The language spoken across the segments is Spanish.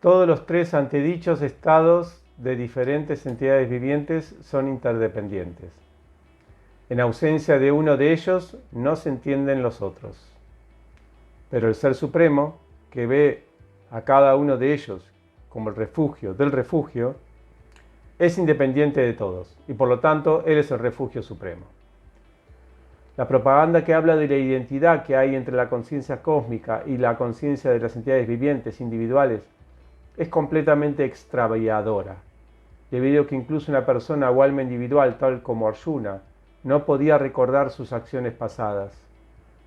Todos los tres antedichos estados de diferentes entidades vivientes son interdependientes. En ausencia de uno de ellos, no se entienden los otros. Pero el Ser Supremo, que ve a cada uno de ellos como el refugio del refugio, es independiente de todos, y por lo tanto, Él es el refugio supremo. La propaganda que habla de la identidad que hay entre la conciencia cósmica y la conciencia de las entidades vivientes individuales es completamente extraviadora, debido a que incluso una persona o alma individual, tal como Arjuna, no podía recordar sus acciones pasadas,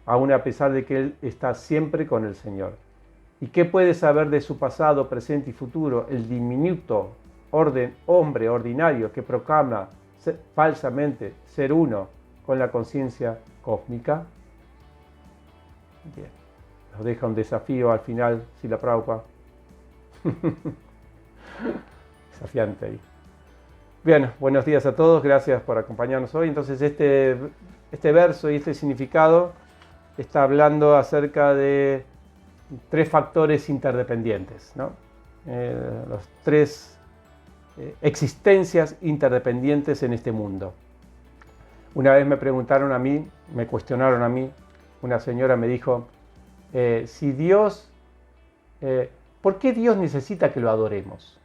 aun a pesar de que él está siempre con el Señor. ¿Y qué puede saber de su pasado, presente y futuro el diminuto hombre ordinario que proclama falsamente ser uno con la conciencia cósmica? Bien, nos deja un desafío al final, Srila Prabhupada. Desafiante ahí. Bien, buenos días a todos, gracias por acompañarnos hoy. Entonces este verso y este significado está hablando acerca de tres factores interdependientes, ¿no? Los tres existencias interdependientes en este mundo. Una vez me preguntaron a mí, me cuestionaron a mí, una señora me dijo, si Dios, ¿por qué Dios necesita que lo adoremos?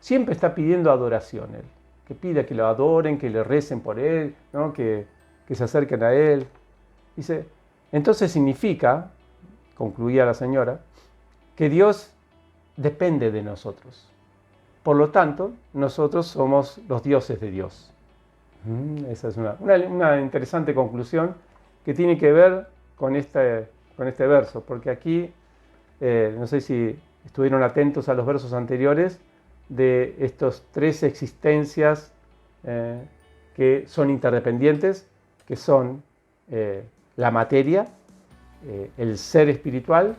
Siempre está pidiendo adoración Él, que pide que lo adoren, que le recen por Él, ¿no? que se acerquen a Él. Dice, entonces significa, concluía la señora, que Dios depende de nosotros. Por lo tanto, nosotros somos los dioses de Dios. Esa es una interesante conclusión que tiene que ver con este verso, porque aquí, no sé si estuvieron atentos a los versos anteriores, de estas tres existencias que son interdependientes, que son la materia, el ser espiritual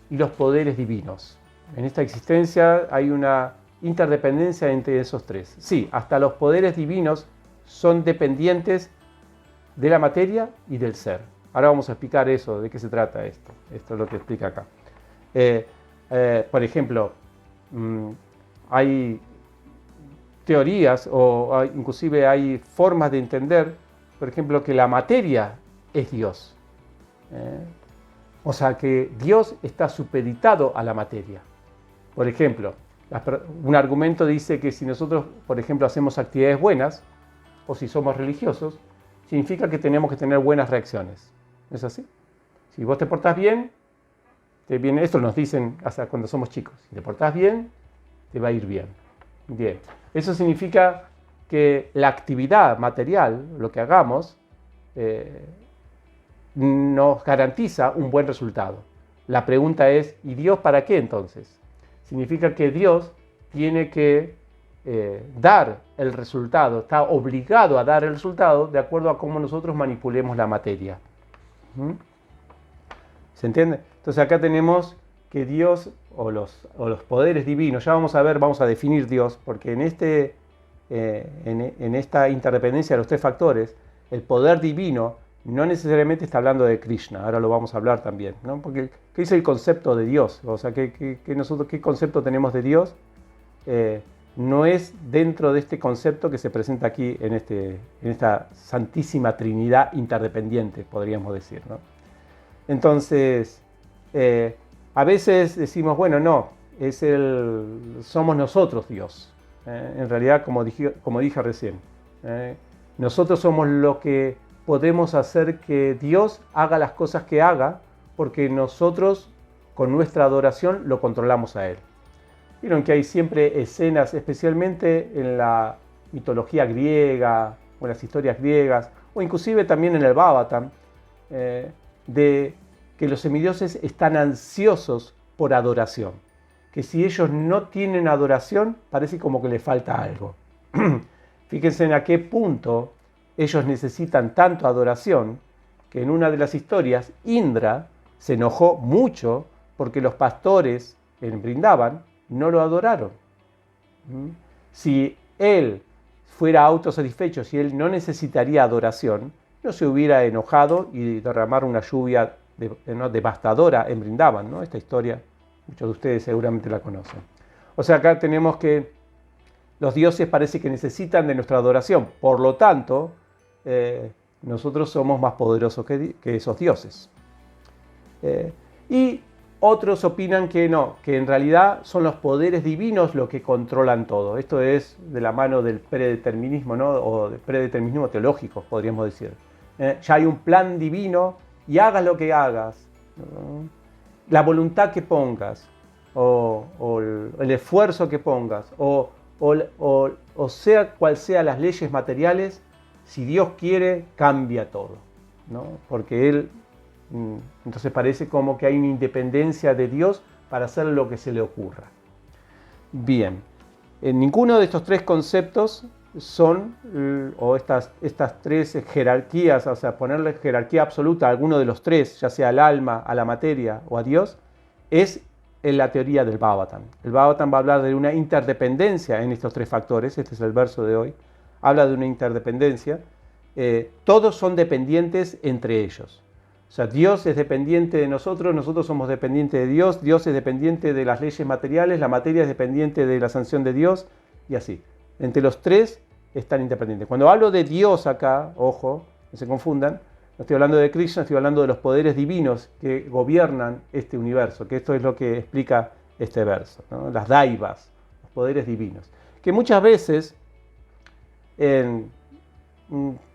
y los poderes divinos. En esta existencia hay una interdependencia entre esos tres. Sí, hasta los poderes divinos son dependientes de la materia y del ser. Ahora vamos a explicar eso, de qué se trata esto. Esto es lo que explica acá. Por ejemplo, hay teorías o inclusive hay formas de entender, por ejemplo, que la materia es Dios. O sea, que Dios está supeditado a la materia. Por ejemplo, un argumento dice que si nosotros, por ejemplo, hacemos actividades buenas, o si somos religiosos, significa que tenemos que tener buenas reacciones. ¿No es así? Si vos te portás bien, esto nos dicen hasta cuando somos chicos. Si te portás bien, te va a ir bien. Bien. Eso significa que la actividad material, lo que hagamos, nos garantiza un buen resultado. La pregunta es, ¿y Dios para qué entonces? Significa que Dios tiene que dar el resultado, está obligado a dar el resultado de acuerdo a cómo nosotros manipulemos la materia. ¿Se entiende? Entonces acá tenemos que Dios o los poderes divinos, ya vamos a definir Dios, porque en esta interdependencia de los tres factores, el poder divino no necesariamente está hablando de Krishna, ahora lo vamos a hablar también, ¿no? Porque ¿qué es el concepto de Dios? O sea, ¿qué concepto tenemos de Dios? No es dentro de este concepto que se presenta aquí en esta Santísima Trinidad interdependiente, podríamos decir, ¿no? Entonces, a veces decimos, bueno, no, somos nosotros Dios. En realidad, como dije recién, nosotros somos lo que podemos hacer que Dios haga las cosas que haga, porque nosotros, con nuestra adoración, lo controlamos a Él. Vieron que hay siempre escenas, especialmente en la mitología griega, o en las historias griegas, o inclusive también en el Bhagavatam, de que los semidioses están ansiosos por adoración. Que si ellos no tienen adoración, parece como que les falta algo. Fíjense en a qué punto ellos necesitan tanto adoración, que en una de las historias, Indra se enojó mucho porque los pastores en Vrindavan no lo adoraron. Si él fuera autosatisfecho, si él no necesitaría adoración, no se hubiera enojado y derramar una lluvia devastadora en Vrindavan, ¿no? Esta historia Muchos de ustedes seguramente la conocen. O sea, acá tenemos que los dioses parece que necesitan de nuestra adoración. Por lo tanto, nosotros somos más poderosos que esos dioses. Y otros opinan que no, que en realidad son los poderes divinos los que controlan todo. Esto es de la mano del predeterminismo, ¿no? O del predeterminismo teológico, podríamos decir. Ya hay un plan divino y hagas lo que hagas, ¿no? La voluntad que pongas, o el esfuerzo que pongas, o sea cual sean las leyes materiales, si Dios quiere, cambia todo, ¿no? Porque Él, entonces parece como que hay una independencia de Dios para hacer lo que se le ocurra. Bien, en ninguno de estos tres conceptos son, o estas tres jerarquías, o sea, ponerle jerarquía absoluta a alguno de los tres, ya sea al alma, a la materia o a Dios, es en la teoría del Bhagavatam. El Bhagavatam va a hablar de una interdependencia en estos tres factores, este es el verso de hoy, habla de una interdependencia, todos son dependientes entre ellos. O sea, Dios es dependiente de nosotros, nosotros somos dependientes de Dios, Dios es dependiente de las leyes materiales, la materia es dependiente de la sanción de Dios, y así. Entre los tres están independientes. Cuando hablo de Dios acá, ojo, no se confundan, no estoy hablando de Krishna, estoy hablando de los poderes divinos que gobiernan este universo, que esto es lo que explica este verso, ¿no? Las daivas, los poderes divinos. Que muchas veces,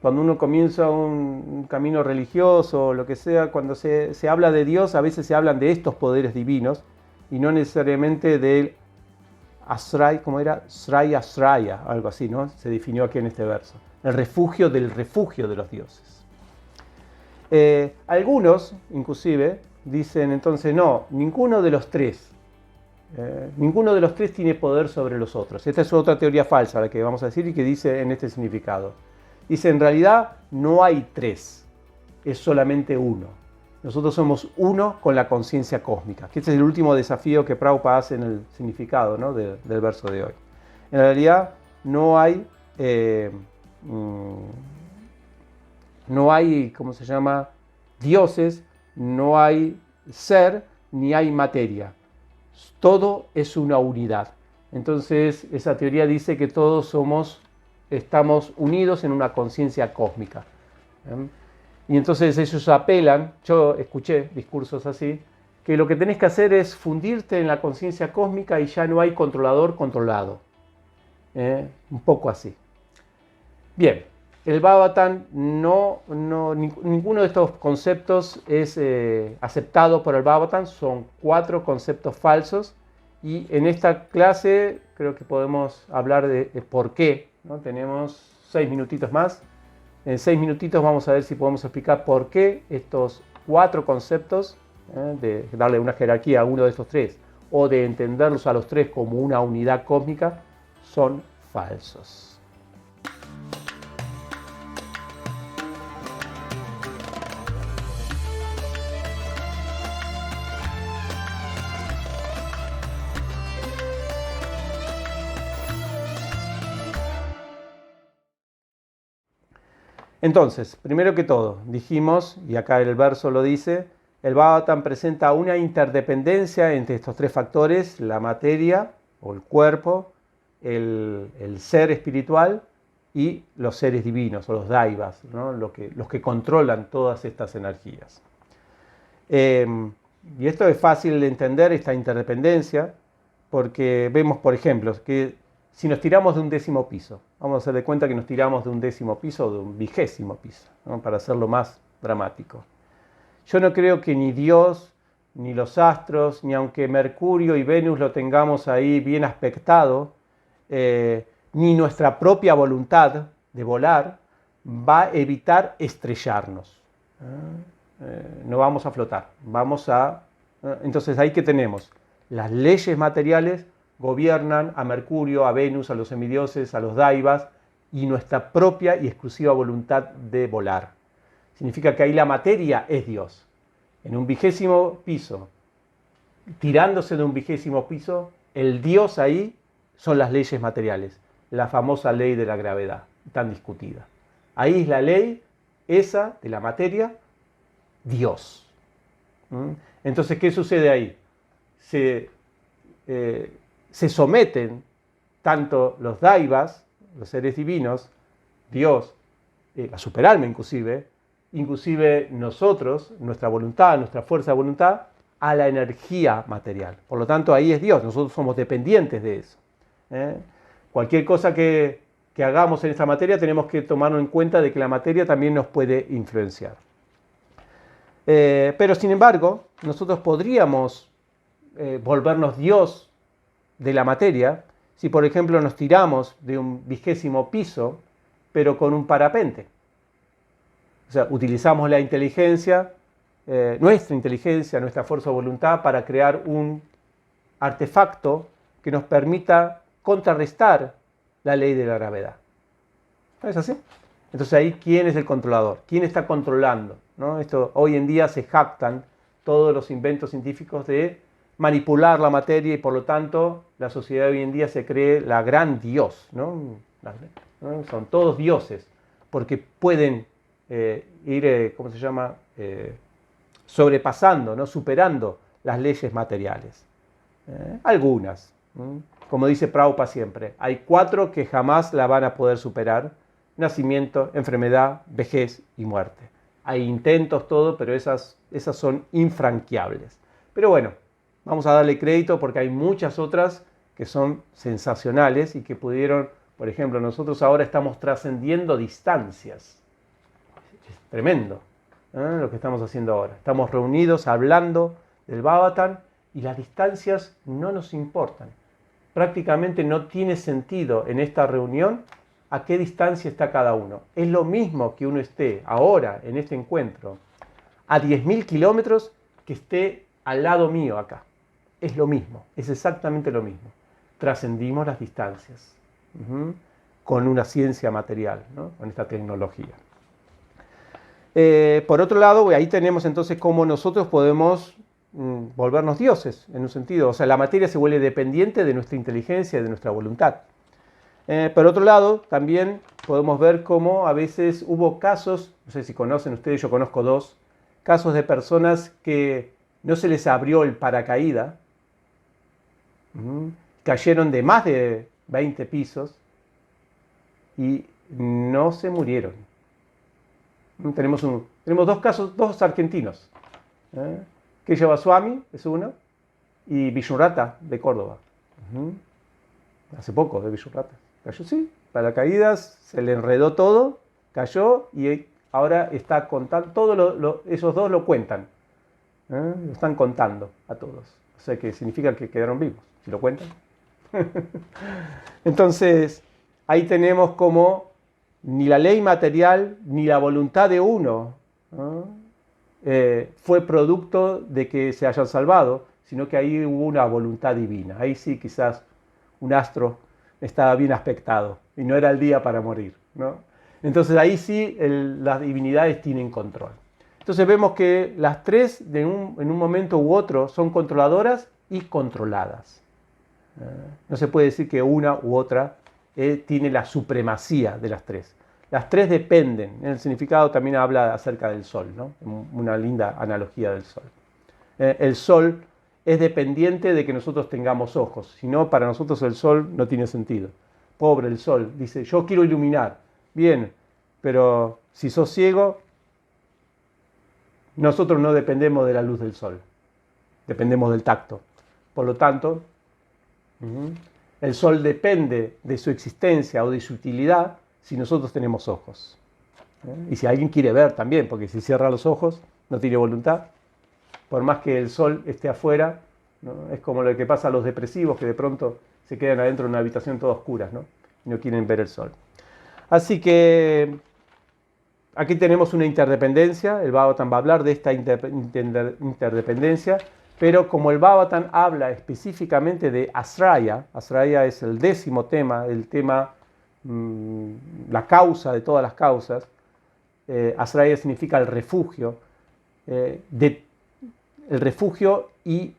cuando uno comienza un camino religioso o lo que sea, cuando se habla de Dios, a veces se hablan de estos poderes divinos y no necesariamente del Asray, ¿cómo era? Sraya Asraya, algo así, ¿no? Se definió aquí en este verso. El refugio del refugio de los dioses. Algunos, inclusive, dicen entonces, no, ninguno de los tres tiene poder sobre los otros. Esta es otra teoría falsa, la que vamos a decir y que dice en este significado. Dice, en realidad no hay tres, es solamente uno. Nosotros somos uno con la conciencia cósmica, que este es el último desafío que Prabhupada hace en el significado, ¿no? del verso de hoy. En realidad no hay, ¿cómo se llama? Dioses, no hay ser, ni hay materia. Todo es una unidad. Entonces, esa teoría dice que todos estamos unidos en una conciencia cósmica. Y entonces ellos apelan, yo escuché discursos así, que lo que tenés que hacer es fundirte en la conciencia cósmica y ya no hay controlador controlado. Un poco así. Bien, el Bhagavatam ninguno de estos conceptos es aceptado por el Bhagavatam, son 4 conceptos falsos y en esta clase creo que podemos hablar de por qué, ¿no? Tenemos 6 minutitos más. En 6 minutitos vamos a ver si podemos explicar por qué estos 4 conceptos, de darle una jerarquía a uno de estos 3 o de entenderlos a los 3 como una unidad cósmica, son falsos. Entonces, primero que todo, dijimos, y acá el verso lo dice, el Bhagavatam presenta una interdependencia entre estos 3 factores, la materia o el cuerpo, el ser espiritual y los seres divinos o los daivas, ¿no? los que controlan todas estas energías. Y esto es fácil de entender, esta interdependencia, porque vemos, por ejemplo, que si nos tiramos de un 10º piso, vamos a hacer de cuenta que nos tiramos de un 10º piso o de un 20º piso, ¿no? Para hacerlo más dramático. Yo no creo que ni Dios, ni los astros, ni aunque Mercurio y Venus lo tengamos ahí bien aspectado, ni nuestra propia voluntad de volar va a evitar estrellarnos. No vamos a flotar, entonces ahí que tenemos las leyes materiales gobiernan a Mercurio, a Venus, a los semidioses, a los daivas y nuestra propia y exclusiva voluntad de volar. Significa que ahí la materia es Dios. En un 20º piso, tirándose de un 20º piso, el Dios ahí son las leyes materiales, la famosa ley de la gravedad, tan discutida. Ahí es la ley esa de la materia, Dios. Entonces, ¿qué sucede ahí? se someten tanto los daivas, los seres divinos, Dios, la superalma inclusive nosotros, nuestra voluntad, nuestra fuerza de voluntad, a la energía material. Por lo tanto, ahí es Dios, nosotros somos dependientes de eso. Cualquier cosa que hagamos en esta materia tenemos que tomarnos en cuenta de que la materia también nos puede influenciar. Pero sin embargo, nosotros podríamos volvernos Dios de la materia si, por ejemplo, nos tiramos de un 20º piso, pero con un parapente. O sea, utilizamos la inteligencia, nuestra fuerza de voluntad para crear un artefacto que nos permita contrarrestar la ley de la gravedad. ¿No es así? Entonces ahí, ¿quién es el controlador? ¿Quién está controlando? ¿No? Esto, hoy en día se jactan todos los inventos científicos de manipular la materia y por lo tanto la sociedad hoy en día se cree la gran Dios. ¿No? Son todos dioses porque pueden ir, sobrepasando, ¿no? Superando las leyes materiales. Algunas. Como dice Prabhupada siempre, hay 4 que jamás la van a poder superar: nacimiento, enfermedad, vejez y muerte. Hay intentos, todo, pero esas son infranqueables. Pero bueno, vamos a darle crédito porque hay muchas otras que son sensacionales y que pudieron, por ejemplo, nosotros ahora estamos trascendiendo distancias. Es tremendo lo que estamos haciendo ahora. Estamos reunidos hablando del Bhagavatam y las distancias no nos importan. Prácticamente no tiene sentido en esta reunión a qué distancia está cada uno. Es lo mismo que uno esté ahora en este encuentro a 10.000 kilómetros que esté al lado mío acá. Es lo mismo, es exactamente lo mismo. Trascendimos las distancias con una ciencia material, ¿no? Con esta tecnología. Por otro lado, ahí tenemos entonces cómo nosotros podemos volvernos dioses, en un sentido. O sea, la materia se vuelve dependiente de nuestra inteligencia y de nuestra voluntad. Por otro lado, también podemos ver cómo a veces hubo casos, no sé si conocen ustedes, yo conozco 2, casos de personas que no se les abrió el paracaídas, cayeron de más de 20 pisos y no se murieron. Tenemos 2 casos, 2 argentinos. Kesha Baswami es uno y Vishnuratha de Córdoba. Hace poco de Vishnuratha. Cayó, sí, paracaídas, se le enredó todo, cayó y ahora está contando, esos 2 lo cuentan. Lo están contando a todos. O sea que significa que quedaron vivos, si lo cuentan. Entonces, ahí tenemos como ni la ley material ni la voluntad de uno fue producto de que se hayan salvado, sino que ahí hubo una voluntad divina. Ahí sí quizás un astro estaba bien aspectado y no era el día para morir, ¿no? Entonces ahí sí las divinidades tienen control. Entonces vemos que las 3 en un momento u otro son controladoras y controladas. No se puede decir que una u otra tiene la supremacía de las 3. Las 3 dependen. En el significado también habla acerca del sol, ¿no? Una linda analogía del sol. El sol es dependiente de que nosotros tengamos ojos. Si no, para nosotros el sol no tiene sentido. Pobre el sol. Dice, yo quiero iluminar. Bien, pero si sos ciego, nosotros no dependemos de la luz del sol. Dependemos del tacto. Por lo tanto, el sol depende de su existencia o de su utilidad si nosotros tenemos ojos. Y si alguien quiere ver también, porque si cierra los ojos, no tiene voluntad. Por más que el sol esté afuera, ¿no? Es como lo que pasa a los depresivos, que de pronto se quedan adentro de una habitación toda oscura, ¿no? Y no quieren ver el sol. Así que aquí tenemos una interdependencia. El Bhagavatam va a hablar de esta interdependencia, pero como el Bhagavatam habla específicamente de Asraya, Asraya es el 10º tema, el tema, la causa de todas las causas. Asraya significa el refugio, el refugio y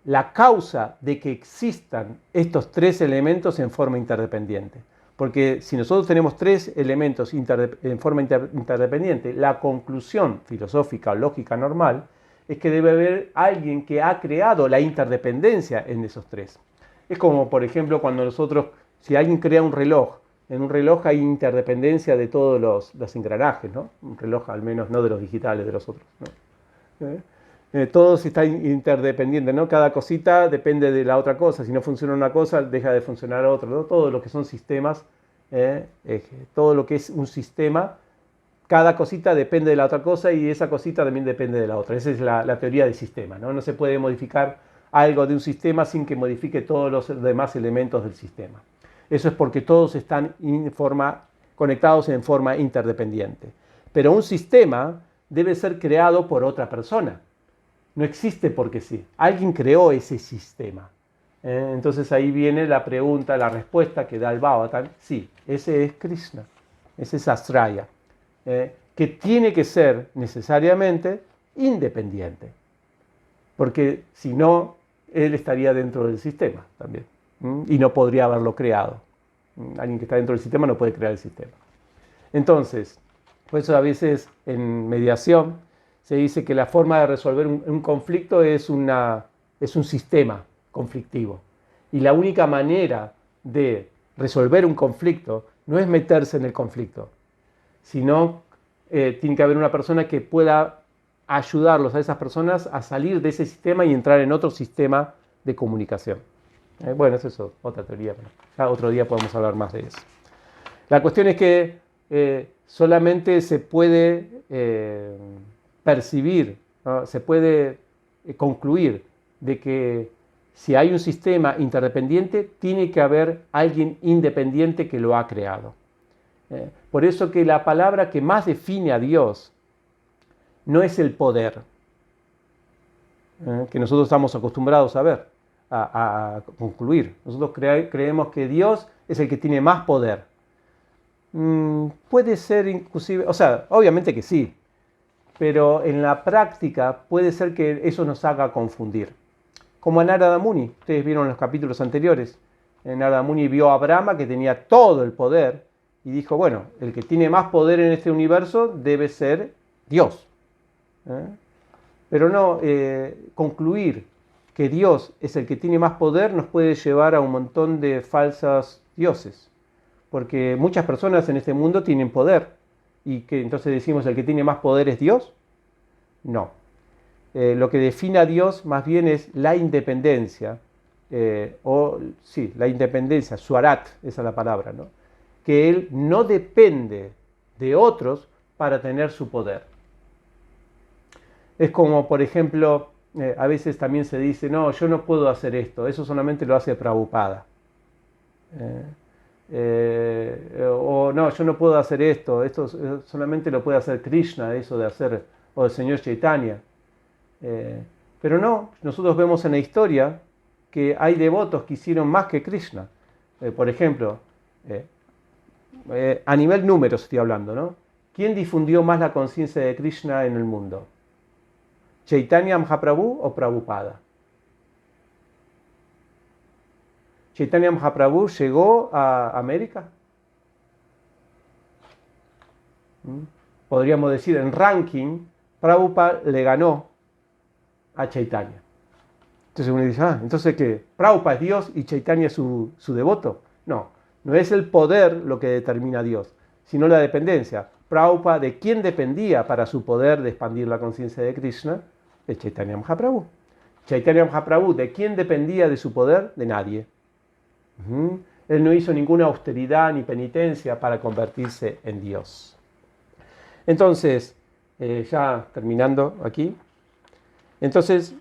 la causa de que existan estos 3 elementos en forma interdependiente. Porque si nosotros tenemos 3 elementos en forma interdependiente, la conclusión filosófica o lógica normal es que debe haber alguien que ha creado la interdependencia en esos tres. Es como, por ejemplo, cuando nosotros, si alguien crea un reloj, en un reloj hay interdependencia de todos los engranajes, ¿no? Un reloj al menos no de los digitales, de los otros, ¿no? Todos están interdependientes, ¿no? Cada cosita depende de la otra cosa. Si no funciona una cosa, deja de funcionar otra, ¿no? Todo lo que son sistemas, todo lo que es un sistema, cada cosita depende de la otra cosa y esa cosita también depende de la otra. Esa es la teoría del sistema, ¿no? No se puede modificar algo de un sistema sin que modifique todos los demás elementos del sistema. Eso es porque todos están conectados en forma interdependiente. Pero un sistema debe ser creado por otra persona. No existe porque sí. Alguien creó ese sistema. Entonces ahí viene la pregunta, la respuesta que da el Bhagavatam. Sí, ese es Krishna, ese es Astraya, que tiene que ser necesariamente independiente. Porque si no, él estaría dentro del sistema también. Y no podría haberlo creado. Alguien que está dentro del sistema no puede crear el sistema. Entonces, por eso a veces en mediación se dice que la forma de resolver un conflicto es un sistema conflictivo. Y la única manera de resolver un conflicto no es meterse en el conflicto, sino tiene que haber una persona que pueda ayudarlos a esas personas a salir de ese sistema y entrar en otro sistema de comunicación. Bueno, eso es otra teoría, pero ya otro día podemos hablar más de eso. La cuestión es que solamente se puede percibir, ¿no? Se puede concluir de que si hay un sistema interdependiente, tiene que haber alguien independiente que lo ha creado. Por eso que la palabra que más define a Dios no es el poder, que nosotros estamos acostumbrados a ver, a concluir. Nosotros creemos que Dios es el que tiene más poder. Puede ser inclusive, o sea, obviamente que sí, pero en la práctica puede ser que eso nos haga confundir. Como a Narada Muni, ustedes vieron en los capítulos anteriores, Narada Muni vio a Brahma que tenía todo el poder y dijo, bueno, el que tiene más poder en este universo debe ser Dios. Pero no, concluir que Dios es el que tiene más poder nos puede llevar a un montón de falsos dioses. Porque muchas personas en este mundo tienen poder. ¿Y que entonces decimos el que tiene más poder es Dios? No. Lo que define a Dios más bien es la independencia. La independencia, Swarat, esa es la palabra, ¿no? Que Él no depende de otros para tener su poder. Es como, por ejemplo, a veces también se dice, no, yo no puedo hacer esto, eso solamente lo hace Prabhupada. O no, yo no puedo hacer esto solamente lo puede hacer Krishna, eso de hacer, o el señor Chaitanya. Pero no, nosotros vemos en la historia que hay devotos que hicieron más que Krishna. Por ejemplo, a nivel números estoy hablando, ¿no? ¿Quién difundió más la conciencia de Krishna en el mundo? ¿Chaitanya Mahaprabhu o Prabhupada? ¿Chaitanya Mahaprabhu llegó a América? Podríamos decir, en ranking, Prabhupada le ganó a Chaitanya. Entonces uno dice, ¿entonces qué? ¿Prabhupada es Dios y Chaitanya es su devoto? No, no es el poder lo que determina a Dios, sino la dependencia. Prabhupada, ¿de quién dependía para su poder de expandir la conciencia de Krishna? De Chaitanya Mahaprabhu. Chaitanya Mahaprabhu, ¿de quién dependía de su poder? De nadie. Él no hizo ninguna austeridad ni penitencia para convertirse en Dios. Entonces, ya terminando aquí, entonces,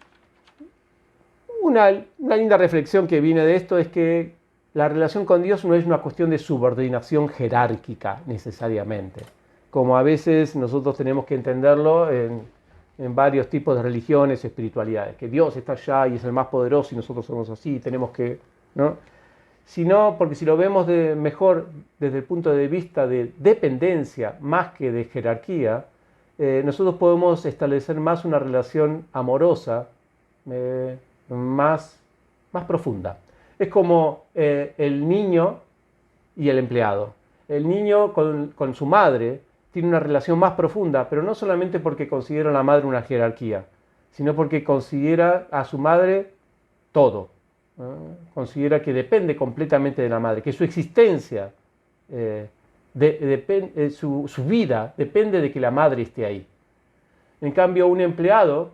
una linda reflexión que viene de esto es que la relación con Dios no es una cuestión de subordinación jerárquica necesariamente, como a veces nosotros tenemos que entenderlo en varios tipos de religiones, espiritualidades, que Dios está allá y es el más poderoso y nosotros somos así, tenemos que, ¿no? Sino porque si lo vemos mejor desde el punto de vista de dependencia más que de jerarquía, nosotros podemos establecer más una relación amorosa, más profunda. Es como el niño y el empleado. El niño con su madre tiene una relación más profunda, pero no solamente porque considera a la madre una jerarquía, sino porque considera a su madre todo. ¿No? Considera que depende completamente de la madre, que su existencia, su vida depende de que la madre esté ahí. En cambio, un empleado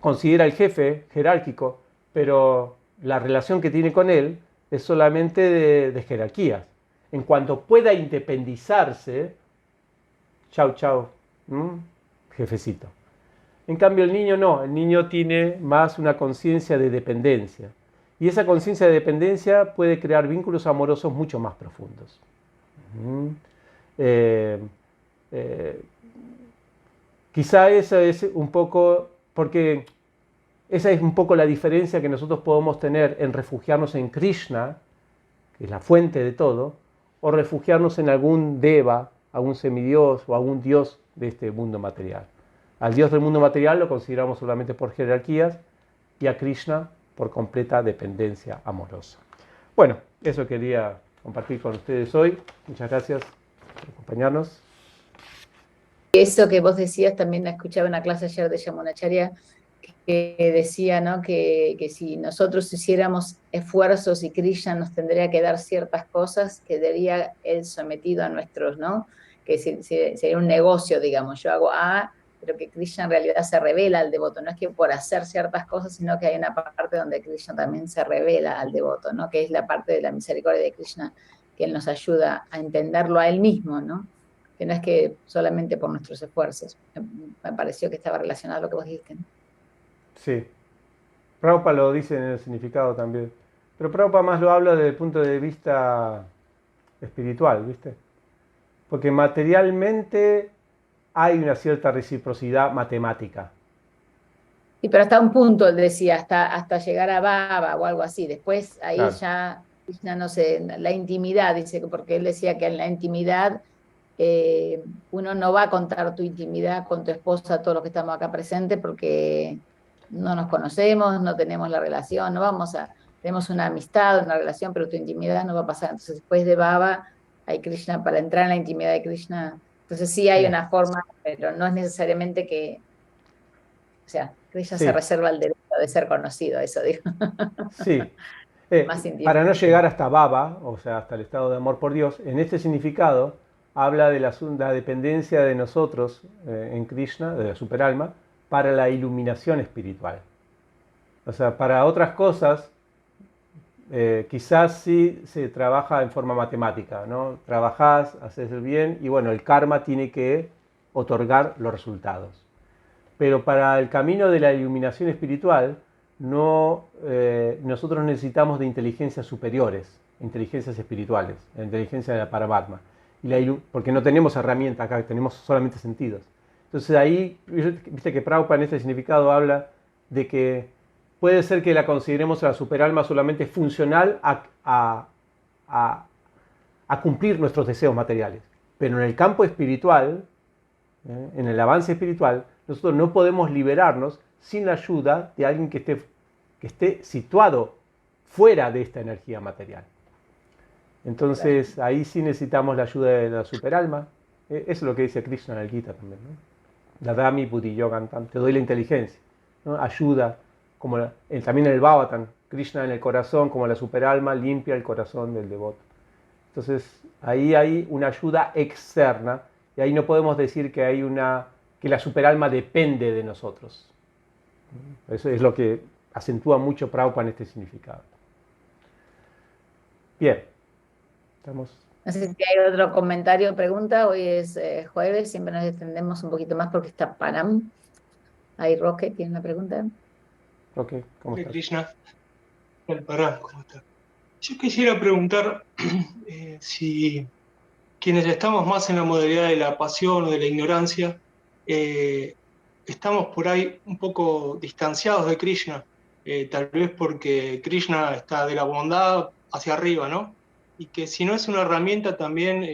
considera al jefe jerárquico, pero la relación que tiene con él es solamente de jerarquías. En cuanto pueda independizarse, chau, chau, jefecito. En cambio el niño no, el niño tiene más una conciencia de dependencia. Y esa conciencia de dependencia puede crear vínculos amorosos mucho más profundos. Quizá esa es un poco, porque esa es un poco la diferencia que nosotros podemos tener en refugiarnos en Krishna, que es la fuente de todo, o refugiarnos en algún deva, algún semidios o algún dios de este mundo material. Al dios del mundo material lo consideramos solamente por jerarquías y a Krishna por completa dependencia amorosa. Bueno, eso quería compartir con ustedes hoy. Muchas gracias por acompañarnos. Eso que vos decías, también escuchaba en una clase ayer de Yamunacharya, que decía, ¿no?, que si nosotros hiciéramos esfuerzos y Krishna nos tendría que dar ciertas cosas, quedaría él sometido a nuestros, ¿no? Que sería un negocio, digamos, yo hago A, pero que Krishna en realidad se revela al devoto, no es que por hacer ciertas cosas, sino que hay una parte donde Krishna también se revela al devoto, ¿no? Que es la parte de la misericordia de Krishna, que él nos ayuda a entenderlo a él mismo, ¿no? Que no es que solamente por nuestros esfuerzos. Me pareció que estaba relacionado a lo que vos dijiste, ¿no? Sí, Prabhupada lo dice en el significado también, pero Prabhupada más lo habla desde el punto de vista espiritual, ¿viste? Porque materialmente hay una cierta reciprocidad matemática. Sí, pero hasta un punto, él decía, hasta llegar a Baba o algo así. Después ahí Claro. ya no sé, la intimidad, dice, porque él decía que en la intimidad uno no va a contar tu intimidad con tu esposa, todos los que estamos acá presentes, porque no nos conocemos, no tenemos la relación, tenemos una amistad, una relación, pero tu intimidad no va a pasar. Entonces después de Baba hay Krishna, para entrar en la intimidad de Krishna. Entonces sí hay una forma, pero no es necesariamente que, o sea, Krishna se reserva el derecho de ser conocido, eso digo. Sí. Más íntimo. Para no llegar hasta Baba, o sea, hasta el estado de amor por Dios, en este significado habla de la dependencia de nosotros en Krishna, de la superalma, para la iluminación espiritual. O sea, para otras cosas, quizás sí se trabaja en forma matemática, ¿no? Trabajás, haces el bien y bueno, el karma tiene que otorgar los resultados. Pero para el camino de la iluminación espiritual, nosotros necesitamos de inteligencias superiores, inteligencias espirituales, la inteligencia de la Paramatma. Porque no tenemos herramienta acá, tenemos solamente sentidos. Entonces ahí, viste que Prabhupada en este significado habla de que puede ser que la consideremos a la superalma solamente funcional a cumplir nuestros deseos materiales. Pero en el campo espiritual, en el avance espiritual, nosotros no podemos liberarnos sin la ayuda de alguien que esté situado fuera de esta energía material. Entonces ahí sí necesitamos la ayuda de la superalma. Eso es lo que dice Krishna en el Gita también, ¿no? Dadami Buddhi Yogantam, te doy la inteligencia, ¿no? Ayuda, también en el Bhavatan, Krishna en el corazón, como la superalma, limpia el corazón del devoto. Entonces ahí hay una ayuda externa y ahí no podemos decir que la superalma depende de nosotros. Eso es lo que acentúa mucho Prabhupada en este significado. Bien. Estamos. No sé si hay otro comentario o pregunta. Hoy es jueves, siempre nos extendemos un poquito más porque está Panam. Ahí Roque tiene una pregunta. Roque, ¿cómo estás? Krishna. Pará, ¿cómo estás? Yo quisiera preguntar si quienes estamos más en la modalidad de la pasión o de la ignorancia, estamos por ahí un poco distanciados de Krishna, tal vez porque Krishna está de la bondad hacia arriba, ¿no? Y que si no es una herramienta también,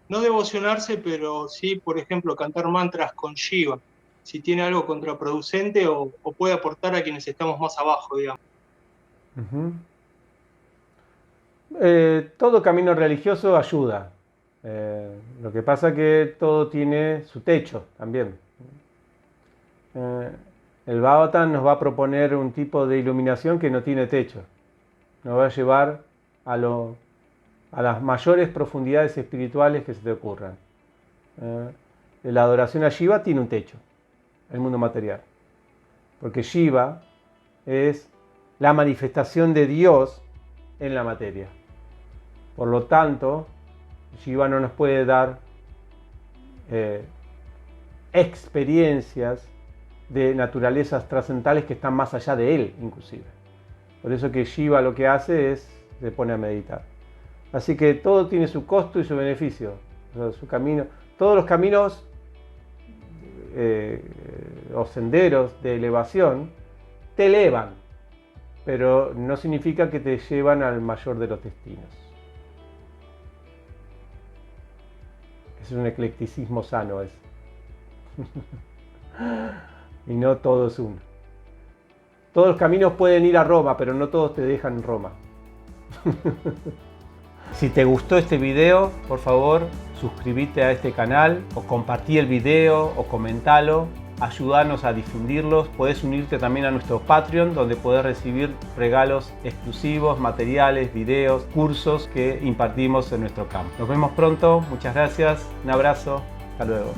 no devocionarse, pero sí, por ejemplo, cantar mantras con Shiva, si tiene algo contraproducente o puede aportar a quienes estamos más abajo, digamos. Uh-huh. Todo camino religioso ayuda. Lo que pasa es que todo tiene su techo también. El Bhagavatam nos va a proponer un tipo de iluminación que no tiene techo. Nos va a llevar a las mayores profundidades espirituales que se te ocurran. La adoración a Shiva tiene un techo, el mundo material. Porque Shiva es la manifestación de Dios en la materia. Por lo tanto, Shiva no nos puede dar experiencias de naturalezas trascendentales que están más allá de él, inclusive. Por eso que Shiva lo que hace es, se pone a meditar. Así que todo tiene su costo y su beneficio, o sea, su camino. Todos los caminos o senderos de elevación te elevan, pero no significa que te llevan al mayor de los destinos. Es un eclecticismo sano eso. Y no todo es uno. Todos los caminos pueden ir a Roma, pero no todos te dejan en Roma. Si te gustó este video, por favor, suscríbete a este canal o compartí el video o comentalo. Ayúdanos a difundirlos. Podés unirte también a nuestro Patreon, donde podés recibir regalos exclusivos, materiales, videos, cursos que impartimos en nuestro campo. Nos vemos pronto. Muchas gracias. Un abrazo. Hasta luego.